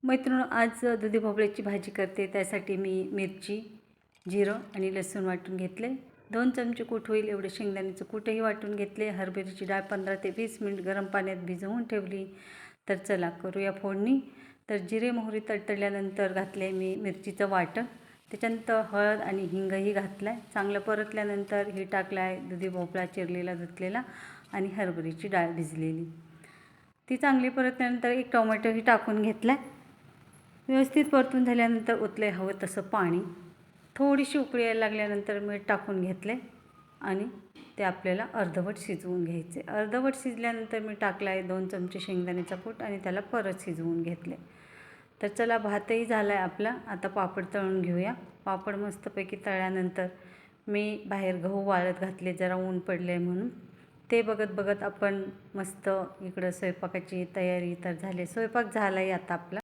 मैत्रिणी, आज दुधी भोपळ्याची भाजी करते. त्यासाठी मी मिरची, जिरं आणि लसूण वाटून घेतले. 2 चमचे कूट होईल एवढे शेंगदाण्याचं कूटही वाटून घेतले. हरभऱ्याची डाळ 15 ते 20 मिनिट गरम पाण्यात भिजवून ठेवली. तर चला करूया फोडणी. तर जिरे मोहरी तडतडल्यानंतर घातले मी मिरचीचं वाटण. त्याच्यानंतर हळद आणि हिंगही घातला आहे. चांगलं परतल्यानंतर ही टाकला आहे दुधी भोपळा चिरलेला धुतलेला आणि हरभऱ्याची डाळ भिजलेली. ती चांगली परतल्यानंतर एक टोमॅटोही टाकून घेतला. व्यवस्थित परतून झाल्यानंतर ओतले हवं तसं पाणी. थोडीशी उकळी यायला लागल्यानंतर मीठ टाकून घेतले आणि ते आपल्याला अर्धवट शिजवून घ्यायचे. अर्धवट शिजल्यानंतर मी टाकला आहे 2 चमचे शेंगदाण्याचा कूट आणि त्याला परत शिजवून घेतले. तर चला, भातही झाला आहे आपला. आता पापड तळून घेऊया. पापड मस्तपैकी तळल्यानंतर मी बाहेर गहू वाळत घातले, जरा ऊन पडले म्हणून. ते बघत बघत आपण मस्त इकडं स्वयंपाकाची तयारी तर झाली. स्वयंपाक झाला आहे आता आपला.